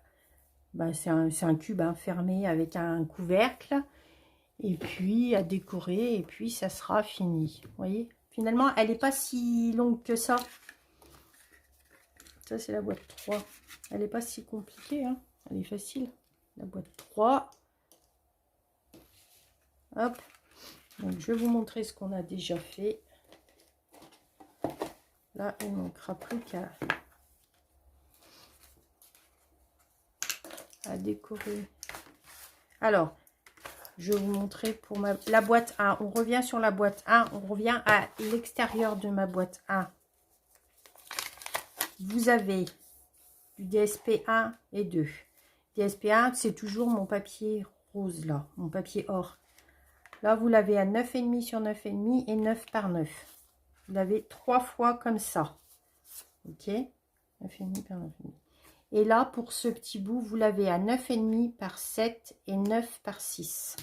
Bah, c'est un cube hein, fermé avec un couvercle. Et puis à décorer. Et puis ça sera fini. Vous voyez? Finalement, elle n'est pas si longue que ça. Ça, c'est la boîte 3. Elle n'est pas si compliquée. Hein. Elle est facile. La boîte 3. Hop. Donc, je vais vous montrer ce qu'on a déjà fait. Là, il ne manquera plus qu'à décorer. Alors, je vais vous montrer pour la boîte 1. On revient sur la boîte 1. On revient à l'extérieur de ma boîte 1. Vous avez du DSP 1 et 2. DSP 1, c'est toujours mon papier rose là, mon papier or. Là, vous l'avez à 9,5 sur 9,5 et 9 par 9. Vous l'avez 3 fois comme ça. Ok, 9,5 par 9,5. Et là, pour ce petit bout, vous l'avez à 9,5 par 7 et 9 par 6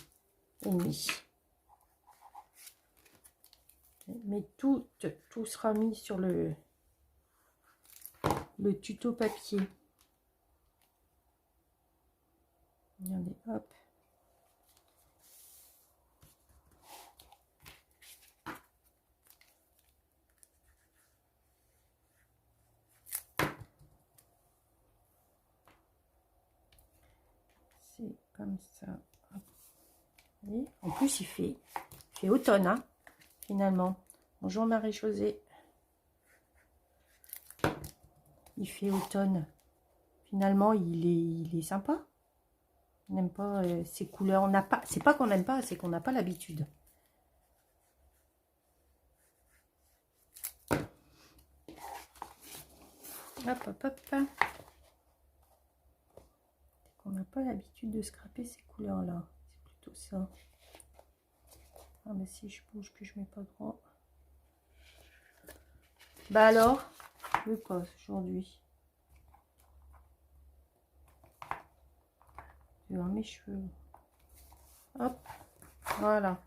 et demi. Mais tout sera mis sur le tuto papier. Regardez, hop. C'est comme ça. Et en plus, il fait automne, hein, finalement. Bonjour Marie-Josée. Il fait automne. Finalement, il est sympa. On n'aime pas ces couleurs. C'est pas qu'on n'aime pas, c'est qu'on n'a pas l'habitude. Hop, hop, hop. On n'a pas l'habitude de scraper ces couleurs-là. C'est plutôt ça. Ah, mais si je bouge, que je mets pas droit. Bah alors, je veux quoi aujourd'hui? Je vais voir mes cheveux. Hop, voilà.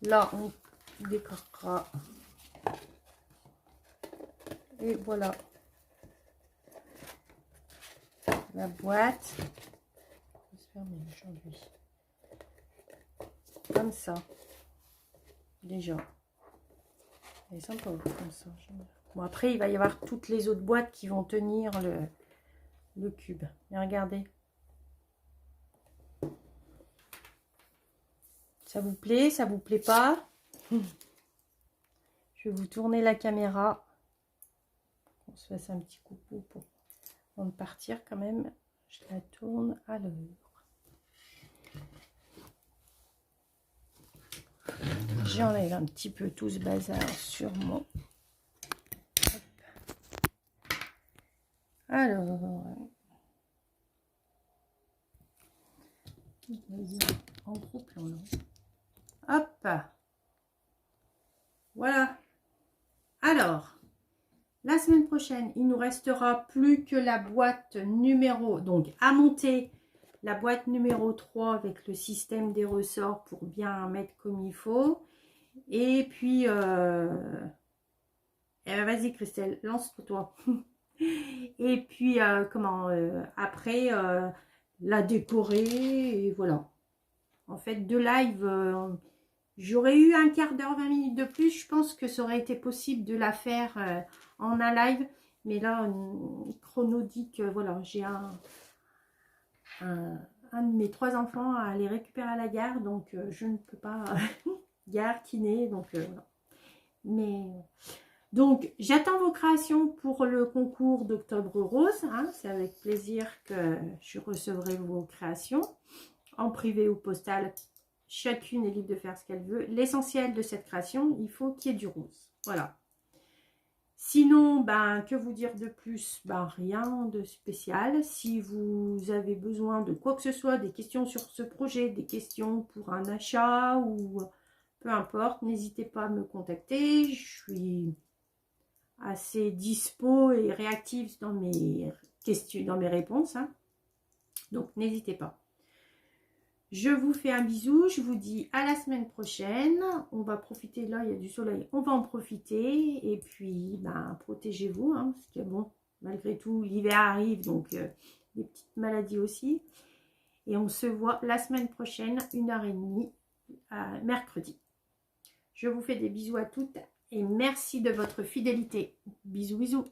Là, on décorera. Et voilà. La boîte. Je vais se fermer aujourd'hui. Comme ça. Déjà. Elle est sympa comme ça. Bon, après, il va y avoir toutes les autres boîtes qui vont tenir le cube. Mais regardez. Ça vous plaît? Ça vous plaît pas? Je vais vous tourner la caméra. On se fasse un petit coucou pour avant de partir quand même. Je la tourne à l'heure. J'enlève un petit peu tout ce bazar sur mon... Hop. Alors... en gros plan, non. Hop. Voilà. Alors, la semaine prochaine, il nous restera plus que la boîte numéro... Donc, à monter la boîte numéro 3 avec le système des ressorts pour bien mettre comme il faut. Et puis... vas-y Christelle, lance-toi. Et puis, après, la décorer, et voilà. En fait, de live, j'aurais eu un quart d'heure, 20 minutes de plus. Je pense que ça aurait été possible de la faire en un live. Mais là, chrono dit que, voilà, j'ai un de mes 3 enfants à aller récupérer à la gare. Donc, je ne peux pas... gare, kiné, donc voilà. Mais... Donc, j'attends vos créations pour le concours d'Octobre Rose. Hein, c'est avec plaisir que je recevrai vos créations, en privé ou postal. Chacune est libre de faire ce qu'elle veut. L'essentiel de cette création, il faut qu'il y ait du rose. Voilà. Sinon, ben, que vous dire de plus? Ben, rien de spécial. Si vous avez besoin de quoi que ce soit, des questions sur ce projet, des questions pour un achat ou peu importe, n'hésitez pas à me contacter. Je suis assez dispo et réactive dans mes questions, dans mes réponses. Hein. Donc, n'hésitez pas. Je vous fais un bisou. Je vous dis à la semaine prochaine. On va profiter, là, il y a du soleil. On va en profiter. Et puis, ben, protégez-vous. Hein, parce que, bon, malgré tout, l'hiver arrive. Donc, des petites maladies aussi. Et on se voit la semaine prochaine, 1h30, mercredi. Je vous fais des bisous à toutes. Et merci de votre fidélité. Bisous, bisous.